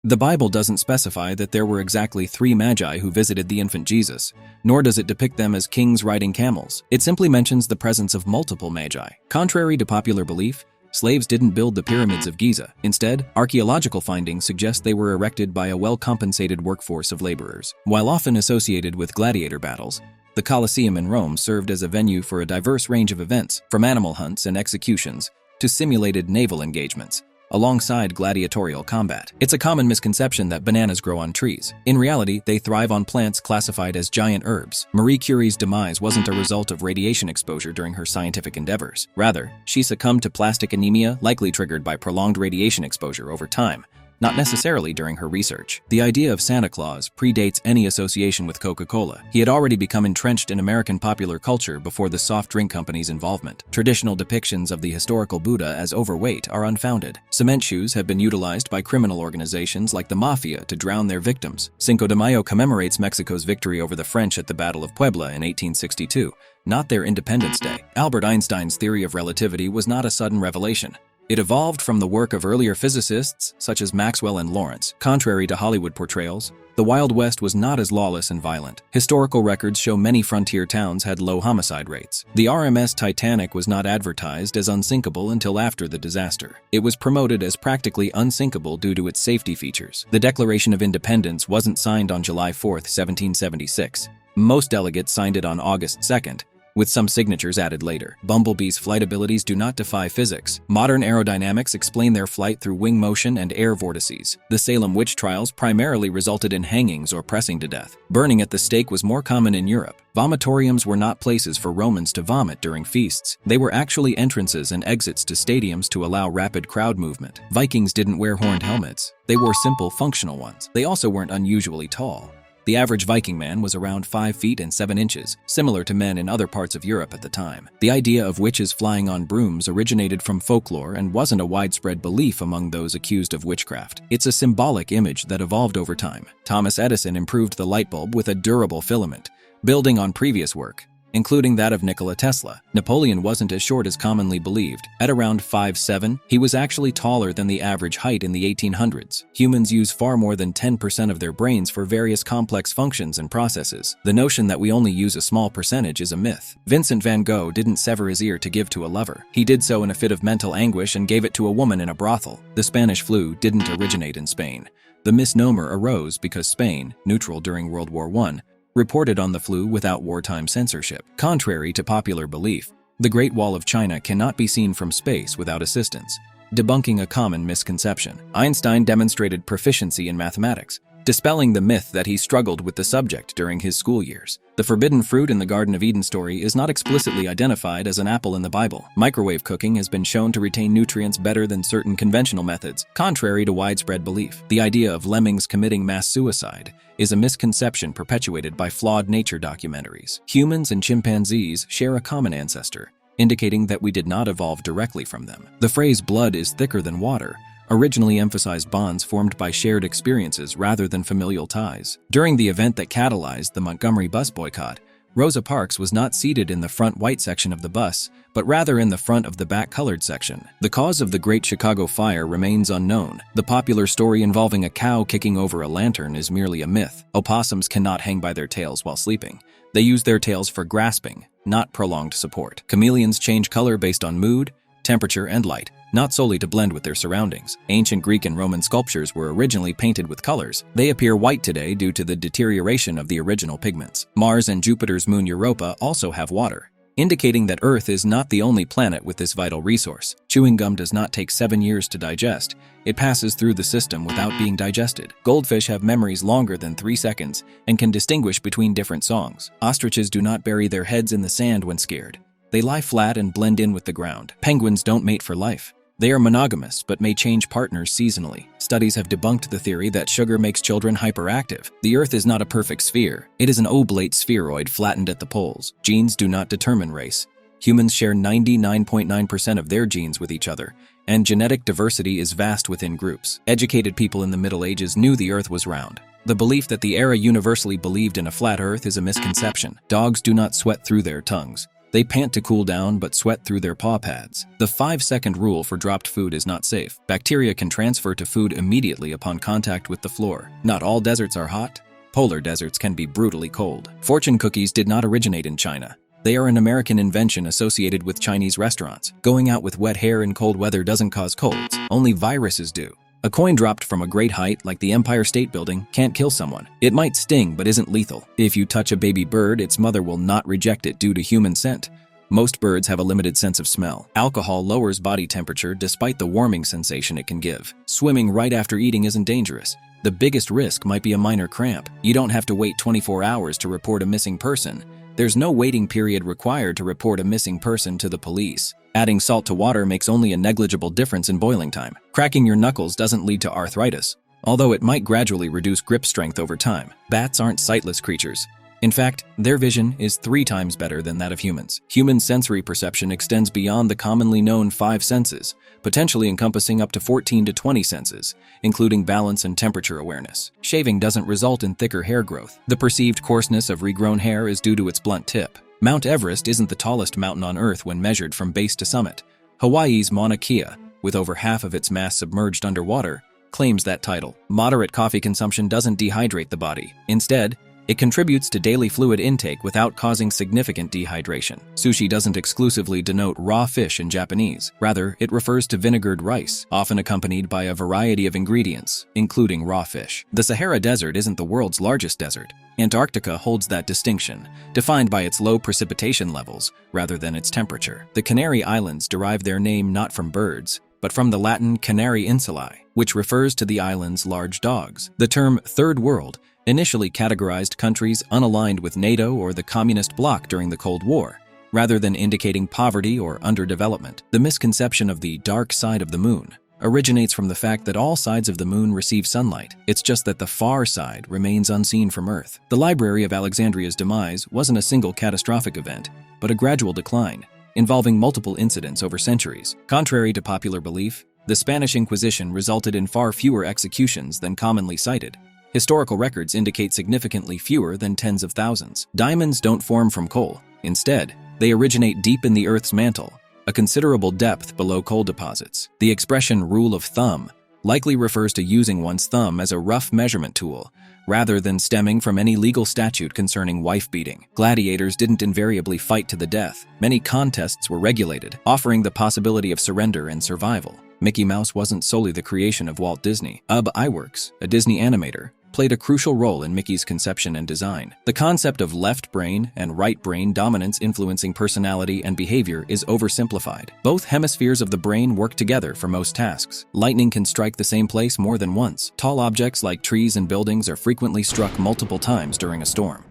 The Bible doesn't specify that there were exactly 3 Magi who visited the infant Jesus, nor does it depict them as kings riding camels. It simply mentions the presence of multiple Magi. Contrary to popular belief, slaves didn't build the pyramids of Giza. Instead, archaeological findings suggest they were erected by a well-compensated workforce of laborers. While often associated with gladiator battles, the Coliseum in Rome served as a venue for a diverse range of events, from animal hunts and executions to simulated naval engagements, alongside gladiatorial combat. It's a common misconception that bananas grow on trees. In reality, they thrive on plants classified as giant herbs. Marie Curie's demise wasn't a result of radiation exposure during her scientific endeavors. Rather, she succumbed to plastic anemia, likely triggered by prolonged radiation exposure over time, not necessarily during her research. The idea of Santa Claus predates any association with Coca-Cola. He had already become entrenched in American popular culture before the soft drink company's involvement. Traditional depictions of the historical Buddha as overweight are unfounded. Cement shoes have been utilized by criminal organizations like the Mafia to drown their victims. Cinco de Mayo commemorates Mexico's victory over the French at the Battle of Puebla in 1862, not their Independence Day. Albert Einstein's theory of relativity was not a sudden revelation. It evolved from the work of earlier physicists such as Maxwell and Lorentz. Contrary to Hollywood portrayals, the Wild West was not as lawless and violent. Historical records show many frontier towns had low homicide rates. The RMS Titanic was not advertised as unsinkable until after the disaster. It was promoted as practically unsinkable due to its safety features. The Declaration of Independence wasn't signed on July 4, 1776. Most delegates signed it on August 2nd, with some signatures added later. Bumblebees' flight abilities do not defy physics. Modern aerodynamics explain their flight through wing motion and air vortices. The Salem witch trials primarily resulted in hangings or pressing to death. Burning at the stake was more common in Europe. Vomitoriums were not places for Romans to vomit during feasts. They were actually entrances and exits to stadiums to allow rapid crowd movement. Vikings didn't wear horned helmets. They wore simple, functional ones. They also weren't unusually tall. The average Viking man was around 5 feet and 7 inches, similar to men in other parts of Europe at the time. The idea of witches flying on brooms originated from folklore and wasn't a widespread belief among those accused of witchcraft. It's a symbolic image that evolved over time. Thomas Edison improved the light bulb with a durable filament, building on previous work, including that of Nikola Tesla. Napoleon wasn't as short as commonly believed. At around 5'7", he was actually taller than the average height in the 1800s. Humans use far more than 10% of their brains for various complex functions and processes. The notion that we only use a small percentage is a myth. Vincent van Gogh didn't sever his ear to give to a lover. He did so in a fit of mental anguish and gave it to a woman in a brothel. The Spanish flu didn't originate in Spain. The misnomer arose because Spain, neutral during World War I, reported on the flu without wartime censorship. Contrary to popular belief, the Great Wall of China cannot be seen from space without assistance, debunking a common misconception. Einstein demonstrated proficiency in mathematics, dispelling the myth that he struggled with the subject during his school years. The forbidden fruit in the Garden of Eden story is not explicitly identified as an apple in the Bible. Microwave cooking has been shown to retain nutrients better than certain conventional methods, contrary to widespread belief. The idea of lemmings committing mass suicide is a misconception perpetuated by flawed nature documentaries. Humans and chimpanzees share a common ancestor, indicating that we did not evolve directly from them. The phrase "blood is thicker than water" originally emphasized bonds formed by shared experiences rather than familial ties. During the event that catalyzed the Montgomery bus boycott, Rosa Parks was not seated in the front white section of the bus, but rather in the front of the back colored section. The cause of the Great Chicago Fire remains unknown. The popular story involving a cow kicking over a lantern is merely a myth. Opossums cannot hang by their tails while sleeping. They use their tails for grasping, not prolonged support. Chameleons change color based on mood, temperature, and light, not solely to blend with their surroundings. Ancient Greek and Roman sculptures were originally painted with colors. They appear white today due to the deterioration of the original pigments. Mars and Jupiter's moon Europa also have water, indicating that Earth is not the only planet with this vital resource. Chewing gum does not take 7 years to digest. It passes through the system without being digested. Goldfish have memories longer than 3 seconds and can distinguish between different songs. Ostriches do not bury their heads in the sand when scared. They lie flat and blend in with the ground. Penguins don't mate for life. They are monogamous but may change partners seasonally. Studies have debunked the theory that sugar makes children hyperactive. The Earth is not a perfect sphere. It is an oblate spheroid flattened at the poles. Genes do not determine race. Humans share 99.9% of their genes with each other, and genetic diversity is vast within groups. Educated people in the Middle Ages knew the Earth was round. The belief that the era universally believed in a flat Earth is a misconception. Dogs do not sweat through their tongues. They pant to cool down but sweat through their paw pads. The 5-second rule for dropped food is not safe. Bacteria can transfer to food immediately upon contact with the floor. Not all deserts are hot. Polar deserts can be brutally cold. Fortune cookies did not originate in China. They are an American invention associated with Chinese restaurants. Going out with wet hair in cold weather doesn't cause colds. Only viruses do. A coin dropped from a great height, like the Empire State Building, can't kill someone. It might sting, but isn't lethal. If you touch a baby bird, its mother will not reject it due to human scent. Most birds have a limited sense of smell. Alcohol lowers body temperature despite the warming sensation it can give. Swimming right after eating isn't dangerous. The biggest risk might be a minor cramp. You don't have to wait 24 hours to report a missing person. There's no waiting period required to report a missing person to the police. Adding salt to water makes only a negligible difference in boiling time. Cracking your knuckles doesn't lead to arthritis, although it might gradually reduce grip strength over time. Bats aren't sightless creatures. In fact, their vision is 3 times better than that of humans. Human sensory perception extends beyond the commonly known 5 senses, potentially encompassing up to 14 to 20 senses, including balance and temperature awareness. Shaving doesn't result in thicker hair growth. The perceived coarseness of regrown hair is due to its blunt tip. Mount Everest isn't the tallest mountain on Earth when measured from base to summit. Hawaii's Mauna Kea, with over half of its mass submerged underwater, claims that title. Moderate coffee consumption doesn't dehydrate the body. Instead, it contributes to daily fluid intake without causing significant dehydration. Sushi doesn't exclusively denote raw fish in Japanese. Rather, it refers to vinegared rice, often accompanied by a variety of ingredients, including raw fish. The Sahara Desert isn't the world's largest desert. Antarctica holds that distinction, defined by its low precipitation levels rather than its temperature. The Canary Islands derive their name not from birds, but from the Latin Canary Insulae, which refers to the island's large dogs. The term Third World initially categorized countries unaligned with NATO or the Communist bloc during the Cold War, rather than indicating poverty or underdevelopment. The misconception of the dark side of the moon originates from the fact that all sides of the moon receive sunlight. It's just that the far side remains unseen from Earth. The Library of Alexandria's demise wasn't a single catastrophic event, but a gradual decline, involving multiple incidents over centuries. Contrary to popular belief, the Spanish Inquisition resulted in far fewer executions than commonly cited. Historical records indicate significantly fewer than tens of thousands. Diamonds don't form from coal. Instead, they originate deep in the Earth's mantle, a considerable depth below coal deposits. The expression rule of thumb likely refers to using one's thumb as a rough measurement tool, rather than stemming from any legal statute concerning wife-beating. Gladiators didn't invariably fight to the death. Many contests were regulated, offering the possibility of surrender and survival. Mickey Mouse wasn't solely the creation of Walt Disney. Ub Iwerks, a Disney animator, played a crucial role in Mickey's conception and design. The concept of left brain and right brain dominance influencing personality and behavior is oversimplified. Both hemispheres of the brain work together for most tasks. Lightning can strike the same place more than once. Tall objects like trees and buildings are frequently struck multiple times during a storm.